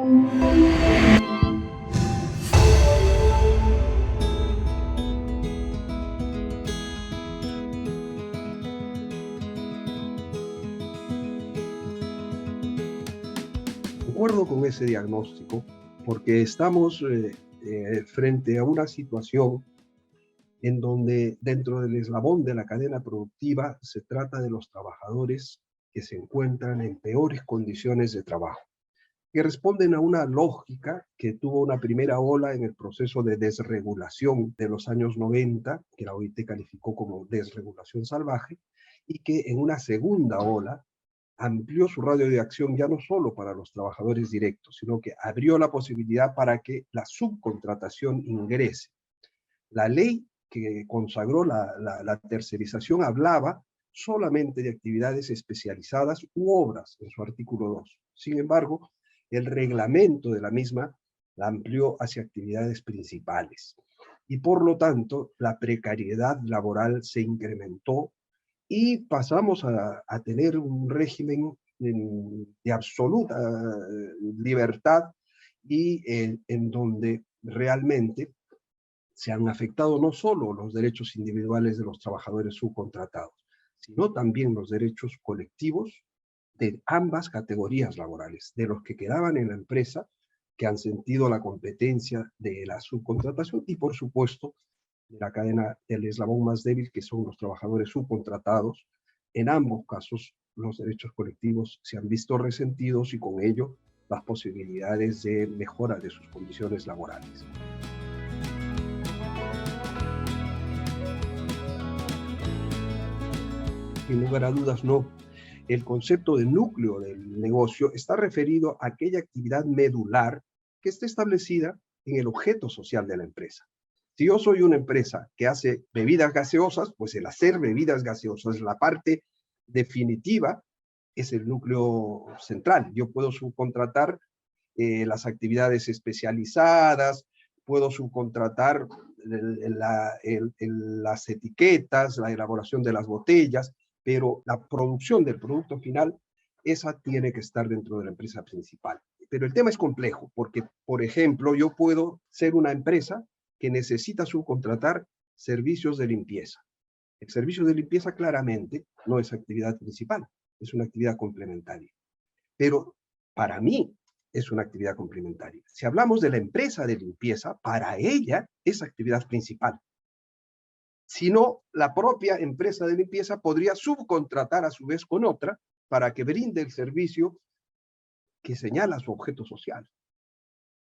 Concuerdo con ese diagnóstico porque estamos frente a una situación en donde dentro del eslabón de la cadena productiva se trata de los trabajadores que se encuentran en peores condiciones de trabajo, que responden a una lógica que tuvo una primera ola en el proceso de desregulación de los años 90, que la OIT calificó como desregulación salvaje, y que en una segunda ola amplió su radio de acción ya no solo para los trabajadores directos, sino que abrió la posibilidad para que la subcontratación ingrese. La ley que consagró la tercerización hablaba solamente de actividades especializadas u obras en su artículo 2. Sin embargo, el reglamento de la misma la amplió hacia actividades principales. Y por lo tanto, la precariedad laboral se incrementó y pasamos a tener un régimen de absoluta libertad y en donde realmente se han afectado no solo los derechos individuales de los trabajadores subcontratados, sino también los derechos colectivos de ambas categorías laborales, de los que quedaban en la empresa, que han sentido la competencia de la subcontratación y, por supuesto, de la cadena del eslabón más débil, que son los trabajadores subcontratados. En ambos casos, los derechos colectivos se han visto resentidos y con ello las posibilidades de mejora de sus condiciones laborales. Sin lugar a dudas, no. El concepto de núcleo del negocio está referido a aquella actividad medular que esté establecida en el objeto social de la empresa. Si yo soy una empresa que hace bebidas gaseosas, pues el hacer bebidas gaseosas, la parte definitiva, es el núcleo central. Yo puedo subcontratar las actividades especializadas, puedo subcontratar las etiquetas, la elaboración de las botellas, pero la producción del producto final, esa tiene que estar dentro de la empresa principal. Pero el tema es complejo, porque, por ejemplo, yo puedo ser una empresa que necesita subcontratar servicios de limpieza. El servicio de limpieza claramente no es actividad principal, es una actividad complementaria. Pero para mí es una actividad complementaria. Si hablamos de la empresa de limpieza, para ella es actividad principal. Si no, la propia empresa de limpieza podría subcontratar a su vez con otra para que brinde el servicio que señala su objeto social.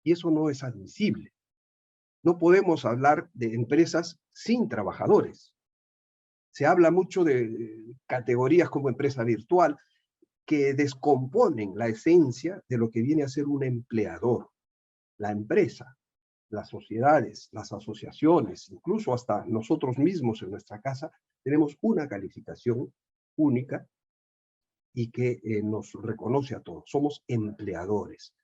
Y eso no es admisible. No podemos hablar de empresas sin trabajadores. Se habla mucho de categorías como empresa virtual que descomponen la esencia de lo que viene a ser un empleador. La empresa, las sociedades, las asociaciones, incluso hasta nosotros mismos en nuestra casa, tenemos una calificación única y que nos reconoce a todos. Somos empleadores.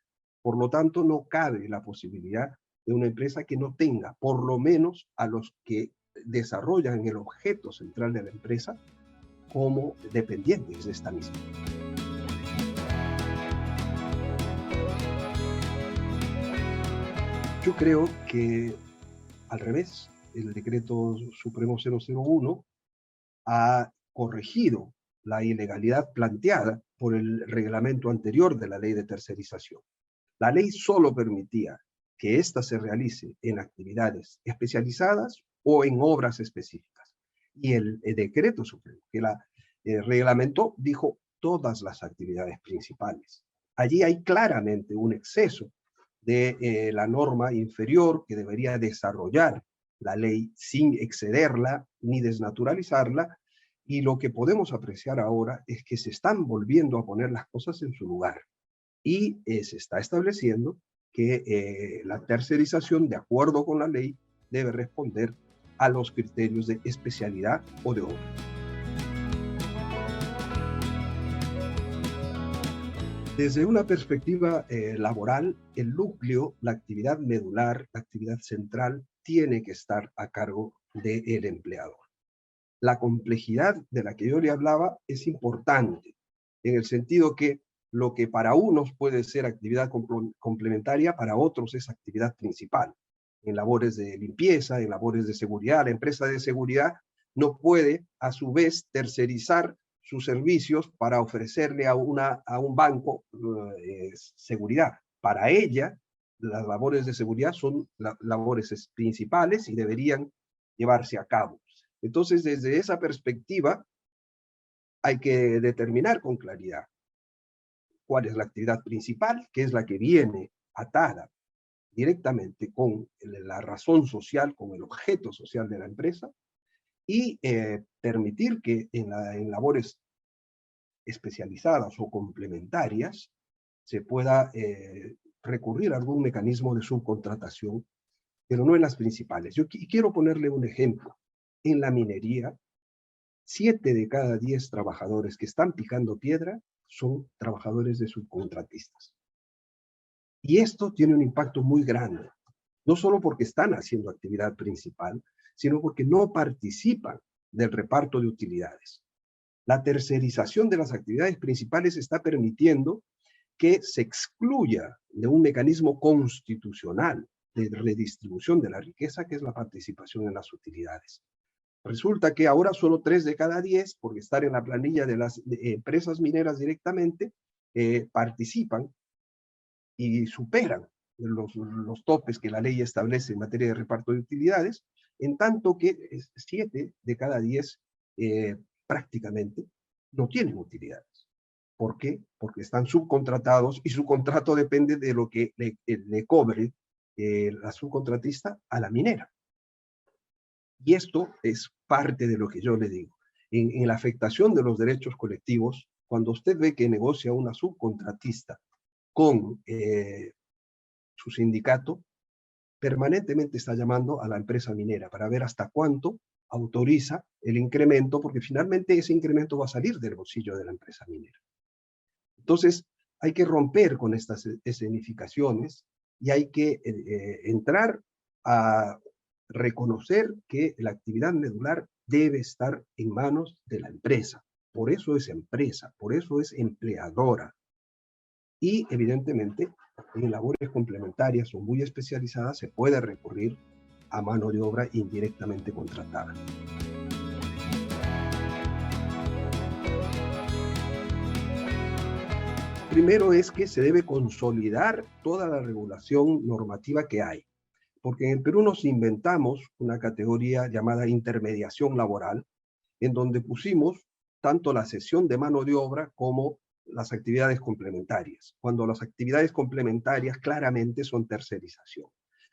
Por lo tanto, no cabe la posibilidad de una empresa que no tenga, por lo menos a los que desarrollan el objeto central de la empresa, como dependientes de esta misma. Yo creo que, al revés, el decreto supremo 001 ha corregido la ilegalidad planteada por el reglamento anterior de la ley de tercerización. La ley solo permitía que ésta se realice en actividades especializadas o en obras específicas. Y el decreto supremo que la reglamentó dijo todas las actividades principales. Allí hay claramente un exceso de la norma inferior que debería desarrollar la ley sin excederla ni desnaturalizarla, y lo que podemos apreciar ahora es que se están volviendo a poner las cosas en su lugar y se está estableciendo que la tercerización, de acuerdo con la ley, debe responder a los criterios de especialidad o de obra. Desde una perspectiva laboral, el núcleo, la actividad medular, la actividad central, tiene que estar a cargo del empleador. La complejidad de la que yo le hablaba es importante, en el sentido que lo que para unos puede ser actividad complementaria, para otros es actividad principal. En labores de limpieza, en labores de seguridad, la empresa de seguridad no puede, a su vez, tercerizar sus servicios para ofrecerle a un banco seguridad. Para ella, las labores de seguridad son labores principales y deberían llevarse a cabo. Entonces, desde esa perspectiva, hay que determinar con claridad cuál es la actividad principal, que es la que viene atada directamente con la razón social, con el objeto social de la empresa, y permitir que en labores especializadas o complementarias se pueda recurrir a algún mecanismo de subcontratación, pero no en las principales. Yo quiero ponerle un ejemplo. En la minería, 7 de cada 10 trabajadores que están picando piedra son trabajadores de subcontratistas. Y esto tiene un impacto muy grande, no solo porque están haciendo actividad principal, sino porque no participan del reparto de utilidades. La tercerización de las actividades principales está permitiendo que se excluya de un mecanismo constitucional de redistribución de la riqueza, que es la participación en las utilidades. Resulta que ahora solo 3 de cada 10, por estar en la planilla de las empresas mineras directamente, participan y superan los topes que la ley establece en materia de reparto de utilidades, en tanto que 7 de cada 10 prácticamente no tienen utilidades. ¿Por qué? Porque están subcontratados y su contrato depende de lo que le cobre la subcontratista a la minera. Y esto es parte de lo que yo le digo. En la afectación de los derechos colectivos, cuando usted ve que negocia una subcontratista con su sindicato, permanentemente está llamando a la empresa minera para ver hasta cuánto autoriza el incremento, porque finalmente ese incremento va a salir del bolsillo de la empresa minera. Entonces, hay que romper con estas escenificaciones y hay que entrar a reconocer que la actividad medular debe estar en manos de la empresa. Por eso es empresa, por eso es empleadora. Y evidentemente, en labores complementarias o muy especializadas se puede recurrir a mano de obra indirectamente contratada. Primero es que se debe consolidar toda la regulación normativa que hay, porque en el Perú nos inventamos una categoría llamada intermediación laboral, en donde pusimos tanto la cesión de mano de obra como las actividades complementarias, cuando las actividades complementarias claramente son tercerización.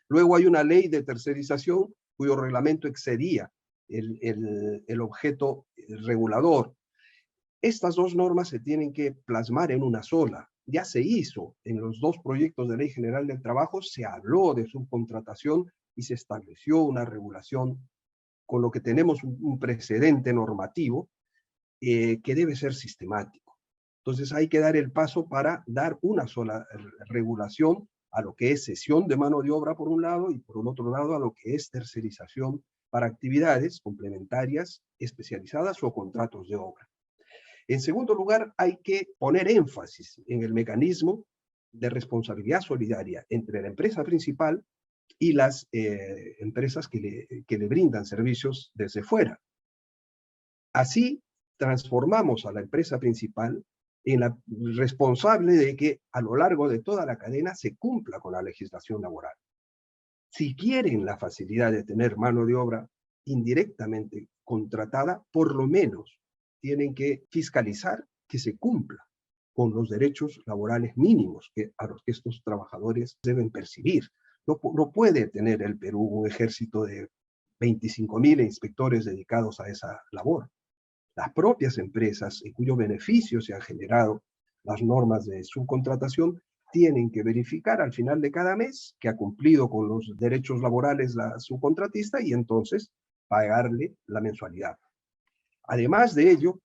Luego hay una ley de tercerización cuyo reglamento excedía el objeto regulador. Estas dos normas se tienen que plasmar en una sola. Ya se hizo en los 2 proyectos de Ley General del Trabajo, se habló de subcontratación y se estableció una regulación, con lo que tenemos un precedente normativo que debe ser sistemático. Entonces hay que dar el paso para dar una sola regulación a lo que es cesión de mano de obra por un lado y por el otro lado a lo que es tercerización para actividades complementarias, especializadas o contratos de obra. En segundo lugar, hay que poner énfasis en el mecanismo de responsabilidad solidaria entre la empresa principal y las empresas que le brindan servicios desde fuera. Así, transformamos a la empresa principal en la responsable de que a lo largo de toda la cadena se cumpla con la legislación laboral. Si quieren la facilidad de tener mano de obra indirectamente contratada, por lo menos tienen que fiscalizar que se cumpla con los derechos laborales mínimos a los que estos trabajadores deben percibir. No puede tener el Perú un ejército de 25.000 inspectores dedicados a esa labor. Las propias empresas en cuyo beneficio se han generado las normas de subcontratación tienen que verificar al final de cada mes que ha cumplido con los derechos laborales la subcontratista y entonces pagarle la mensualidad. Además de ello,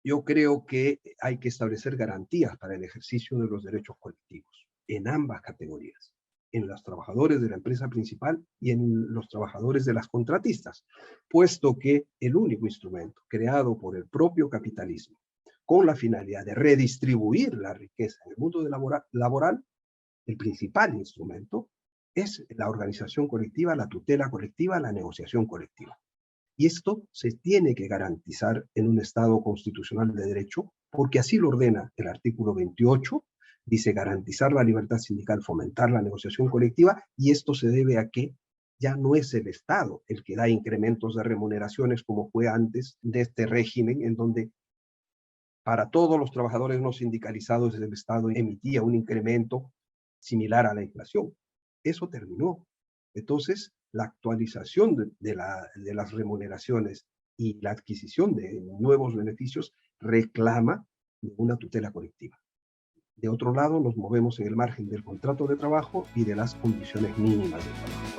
yo creo que hay que establecer garantías para el ejercicio de los derechos colectivos en ambas categorías, en los trabajadores de la empresa principal y en los trabajadores de las contratistas, puesto que el único instrumento creado por el propio capitalismo con la finalidad de redistribuir la riqueza en el mundo laboral, el principal instrumento es la organización colectiva, la tutela colectiva, la negociación colectiva. Y esto se tiene que garantizar en un Estado constitucional de derecho, porque así lo ordena el artículo 28, dice garantizar la libertad sindical, fomentar la negociación colectiva, y esto se debe a que ya no es el Estado el que da incrementos de remuneraciones como fue antes de este régimen, en donde para todos los trabajadores no sindicalizados el Estado emitía un incremento similar a la inflación. Eso terminó. Entonces, la actualización de las remuneraciones y la adquisición de nuevos beneficios reclama una tutela colectiva. De otro lado, nos movemos en el margen del contrato de trabajo y de las condiciones mínimas de trabajo.